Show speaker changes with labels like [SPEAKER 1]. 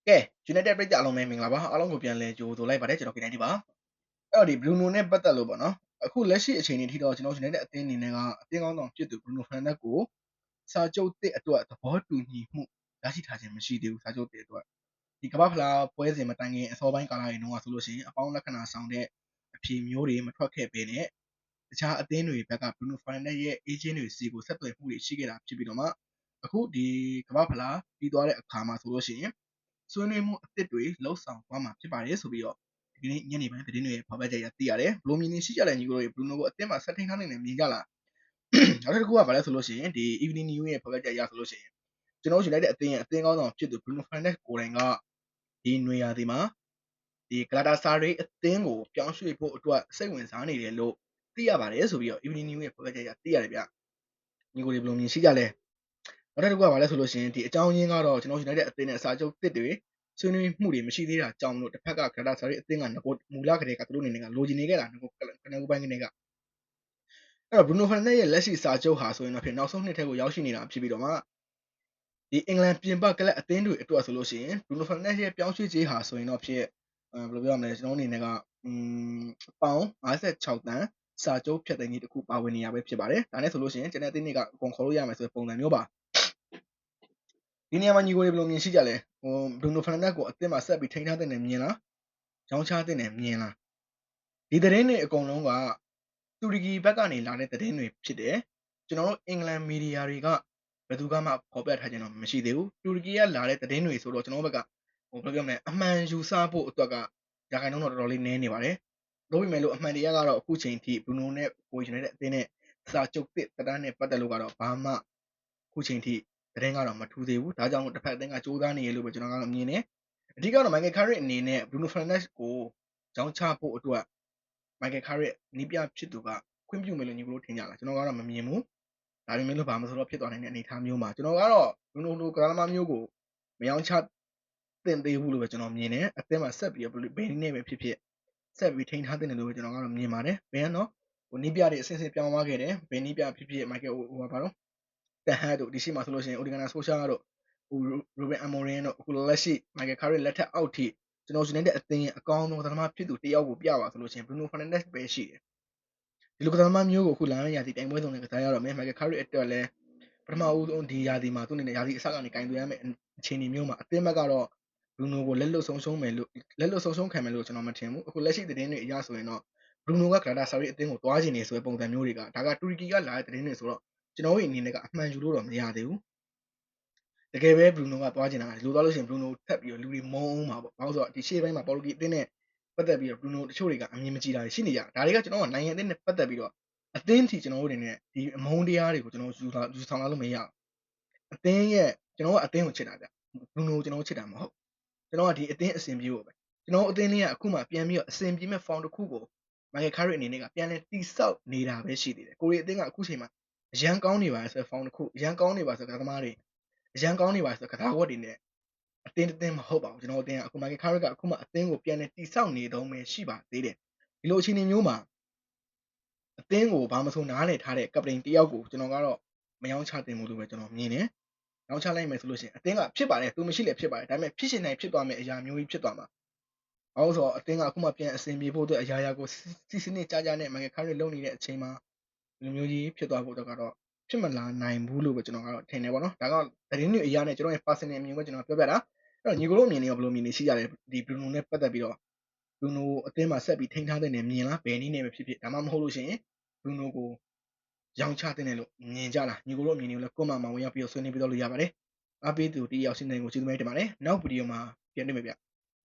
[SPEAKER 1] ကဲ United ပရိသတ်အားလုံးပဲမင်္ဂလာပါအားလုံးကိုပြန်လည်ကြိုဆိုလိုက်ပါတယ်ကျွန်တော် KND ပါအဲ့တော့ဒီ Bruno နဲ့ပတ်သက်လို့ပေါ့နော်အခုလက်ရှိအချိန်ကြီးထိတော့ကျွန်တော် United အသင်းအနေနဲ့ကအသင်းကောင်းဆောင်ဖြစ်သူ Bruno Fernandes ကိုစာချုပ်သစ်အတွက်သဘောတူညီမှုရရှိထားခြင်းမရှိသေးဘူးစာချုပ်သစ်အတွက်ဒီကမ္ဘာဖလားပွဲစဉ်မတိုင်ခင်အစောပိုင်းကာလတွေတုန်းကဆိုလို့ရှိရင်အပေါင်းလက္ခဏာဆောင်တဲ့အဖြေမျိုးတွေမထွက်ခဲ့ပေနဲ့တခြားအသင်းတွေဘက်က Bruno Fernandes ရဲ့ agent တွေစီကိုဆက်သွယ်မှုတွေရှိခဲ့တာဖြစ်ပြီးတော့မှအခုဒီကမ္ဘာဖလားပြီးသွားတဲ့အခါမှာဆိုလို့ရှိရင်ဆွေးနွေးမှုအသစ်တွေလှုပ်ဆောင်သွားမှာဖြစ်ပါတယ်ဆိုပြီးတော့ဒီနေ့ညနေပိုင်းသတင်းတွေဖော်ပြချက်ရသိရတယ်ဘလိုမြင်နေရှိကြတဲ့ညီကိုတွေဘလူးနိုကိုအသင်းမှာဆက်ထိန်ထားနေတယ်မြင်ကြလားနောက်တစ်ခုကဘာလဲဆိုလို့ရှိရင်ဒီ evening news ရဲ့ဖော်ပြချက်ရဆိုလို့ရှိရင်ကျွန်တော် United အသင်းရဲ့အသင်းကောင်းဆောင်ဖြစ်သူ Bruno Fernandes ကိုယ်တိုင်ကဒီနွေရာသီမှာဒီ Galatasaray အသင်းကိုပြောင်းရွှေ့ဖို့အတွက်စိတ်ဝင်စားနေတယ်လို့သိရပါတယ်ဆိုပြီးတော့ evening news ရဲ့ဖော်ပြချက်ရသိရတယ်ဗျညီကိုတွေဘယ်လိုမြင်ရှိကြလဲနောက်တစ်ခုကဘာလဲဆိုလို့ရှိရင်ဒီအကြောင်းရင်းကတော့ကျွန်တော် United အသင်းနဲ့စာချုပ်သစ်တွေဆွေးနွေးမှုတွေမရှိသေးတာကြောင့်လို့တစ်ဖက်က Galatasaray အသင်းကမူလကတည်းကသူတို့အနေနဲ့ကလိုချင်နေခဲ့တာကနကူပိုင်းကနေကအဲ့တော့ Bruno Fernandes ရဲ့လက်ရှိစာချုပ်ဟာဆိုရင်တော့ဖြစ်နောက်ဆုံးနှစ်ထဲကိုရောက်ရှိနေတာဖြစ်ပြီးတော့မှဒီအင်္ဂလန်ပြင်ပကလပ်အသင်းတွေအတွက်ဆိုလို့ရှိရင် Bruno Fernandes ရဲ့ပြောင်းရွှေ့ခြင်းဟာဆိုရင်တော့ဖြစ်ဘယ်လိုပြောရမလဲကျွန်တော်အနေနဲ့ကပေါင်56တန်းစာချုပ်ဖြတ်သိမ်းကြီးတစ်ခုပါဝင်နေရပဲဖြစ်ပါတယ်ဒါနဲ့ဆိုလို့ရှိရင်ကျွန်တော်အသင်းတွေကအကုန်ခေါ်လို့ရမယ်ဆိုတဲ့ပုံစံမျိုးပါဒီနေရာမှာညီကိုတွေဘယ်လိုမြင်ရှိကြလဲBruno Fernandes ကိုအသင်းမှာဆက်ပြီးထိန်းထားတဲ့မြင်လားရောင်းချတဲ့မြင်လားဒီသတင်းတွေအကုန်လုံးကတူရကီဘက်ကနေလာတဲ့သတင်းတွေဖြစ်တယ်ကျွန်တော်တို့အင်္ဂလန်မီဒီယာတွေကဘယ်သူကမှဖော်ပြထားခြင်းတော့မရှိသေးဘူးတူရကီကလာတဲ့သတင်းတွေဆိုတော့ကျွန်တော်ဘက်ကဘယ်လိုပြောမလဲအမှန်ယူဆဖို့အတွက်ကရာခိုင်နှုန်းတော့တော်တော်လေးနည်းနေပါတယ်တို့ပေမဲ့လို့အမှန်တရားကတော့အခုချိန်ထိ Bruno နဲ့ကိုယူနေတဲ့အသင်းနဲ့စာချုပ်သစ်တန်းနဲ့ပတ်သက်လို့ကတော့ဘာမှအခုချိန်ထိသတင်းကတော့မထူးသေးဘူးဒါကြောင့်တစ်ဖက်အသင်းကစူးစမ်းနေရလို့ပဲကျွန်တော်ကတော့မြင်တယ်အဓိကတော့ Michael Carrick အနေနဲ့ Bruno Fernandes ကိုကြောင်းချဖို့အတွက် Michael Carrick နီးပြဖြစ်သူကခွင့်ပြုမယ်လို့ညီကိုတို့ထင်ကြလားကျွန်တော်ကတော့မမြင်ဘူးဒါပေမဲ့လို့ဘာမှဆိုတော့ဖြစ်သွားနိုင်တဲ့အနေအထားမျိုးမှာကျွန်တော်ကတော့ Bruno လိုကစားသမားမျိုးကိုမယောင်းချသင့်သေးဘူးလို့ပဲကျွန်တော်မြင်တယ်အသင်းမှာဆက်ပြီးဘယ်နည်းနဲ့ပဲဖြစ်ဖြစ်ဆက်ပြီးထိန်းထားသင့်တယ်လို့ပဲကျွန်တော်ကတော့မြင်ပါတယ်ဘယ်ကတော့နီးပြတွေအစစ်စစ်ပြောင်းသွားခဲ့တယ်ဘယ်နီးပြဖြစ်ဖြစ် Michael ဘာလို့တန်ဟတ်တို့ဒီရှိမှာဆိုလို့ရှိရင် Ole Gunnar Solskjaer တို့Ruben Amorim တို့အခုလက်ရှိ Michael Carrick လက်ထက်အောက်ထိကျွန်တော် United အသင်းရဲ့အကောင်းဆုံးသမားဖြစ်သူတယောက်ကိုပြပါဆိုလို့ရှိရင် Bruno Fernandes ပဲရှိတယ်ဒီလိုကစားသမားမျိုးကိုအခုလာမယ့်ရာသီတိုင်ပွဲဆောင်နဲ့ကစားရတော့မယ် Michael Carrick အတွက်လည်းပထမဦးဆုံးဒီရာသီမှာသူ့အနေနဲ့ရာသီအစကနေကင်သွင်းရမယ့်အခြေအနေမျိုးမှာအသင်းဘက်ကတော့ Bruno ကိုလက်လွတ်ဆုံးရှုံးခံမယ်လို့ကျွန်တော်မထင်ဘူးအခုလက်ရှိသတင်းတွေအရဆိုရင်တော့ Bruno က Galatasaray အသင်းကိုသွားချင်နေဆိုတဲ့ပုံစံမျိုးတွေကဒါကတူရကီကလာတဲ့သတင်းတွေဆိုတော့ကျွန်တော်တို့အနေနဲ့ကအမှန်ယူလို့တော့မရသေးဘူးတကယ်ပဲ Bruno ကသွားချင်တာဒီလိုသွားလို့ရှိရင် Bruno ထပ်ပြီးတော့လူတွေမုန်းအောင်ပါပေါ့ဘာလို့ဆိုတော့ဒီရှေ့ပိုင်းမှာပေါ်တူဂီအသင်းနဲ့ပတ်သက်ပြီးတော့ Bruno တချို့တွေကအမြင်မကြည်တာရှိနေကြဒါတွေကကျွန်တော်ကနိုင်ငံအသင်းနဲ့ပတ်သက်ပြီးတော့အသင်းထီကျွန်တော်တို့အနေနဲ့ဒီအမုန်းတရားတွေကိုကျွန်တော်ယူဆောင်လာလို့မရဘူးအသင်းရဲ့ကျွန်တော်ကအသင်းကိုချစ်တာဗျ Bruno ကိုကျွန်တော်ချစ်တာမဟုတ်ကျွန်တော်ကဒီအသင်းအစဉ်ပြေဖို့ပဲကျွန်တော်အသင်းလေးကအခုမှပြန်ပြီးတော့အစဉ်ပြေမဲ့ form တစ်ခုကို Michael Carrick အနေနဲ့ကပြန်လဲတိဆောက်နေတာပဲရှိသေးတယ်ကိုရီအသင်းကအခုချိန်မှာအရန်ကောင်းနေပါဆိုတဲ့ form တစ်ခုအရန်ကောင်းနေပါဆိုတဲ့သမားတွေအရန်ကောင်းနေပါဆိုတဲ့ကစားဝတ်တွေနဲ့အသင်းမဟုတ်ပါဘူးကျွန်တော်အသင်းကအခု Michael Carrick ကအခုမှအသင်းကိုပြန်လဲတိဆောက်နေတော့မယ်ရှိပါသေးတယ်ဒီလိုအခြေအနေမျိုးမှာအသင်းကိုဘာမှမဆိုနားလည်ထားတဲ့ကပတိန်တယောက်ကိုကျွန်တော်ကတော့မယောင်းချတင်ဘူးလို့ပဲကျွန်တော်မြင်တယ်။ယောင်းချလိုက်မယ်ဆိုလို့ရှိရင်အသင်းကဖြစ်ပါတယ်သူမရှိလည်းဖြစ်ပါတယ်ဒါပေမဲ့ဖြစ်ရှင်နိုင်ဖြစ်သွားမယ်အရာမျိုးကြီးဖြစ်သွားမှာ။ဘာလို့ဆိုတော့အသင်းကအခုမှပြန်အစဉ်ပြေဖို့အတွက်အရာရာကိုစီစနစ်ကြားနဲ့ Michael Carrick လုပ်နေတဲ့အချိန်မှာဒီလိုမျိုးကြီးဖြစ်သွားဖို့အတွက်ကတော့ဖြစ်မလာနိုင်ဘူးလို့ပဲကျွန်တော်ကတော့ထင်တယ်ပေါ့နော်။ဒါကသတင်းတွေအရာနဲ့ကျွန်တော်ရဲ့ personal အမြင်ကိုကျွန်တော်ပြောပြတာ။အဲ့တော့ညီကိုတို့အမြင်တွေကဘယ်လိုမြင်နေရှိကြလဲဒီ Bruno နဲ့ပတ်သက်ပြီးတော့ Bruno အသင်းမှာဆက်ပြီးထိန်းထားတဲ့မြင်လားဘယ်နည်းနဲ့ပဲဖြစ်ဖြစ်ဒါမှမဟုတ်လို့ရှိရင် Bruno ကိုရောင်းချတဲ့လို့မြင်ကြလားညီကိုတို့အမြင်တွေကိုလည်း comment မှာဝင်ရောက်ပြီးဆွေးနွေးပြီးတော့လို့ရပါတယ်အားပေးသူတယောက်စီတိုင်းကိုကျေးဇူးများတင်ပါတယ်နောက်ဗီဒီယိုမှာပြန်တွေ့မယ်ဗျ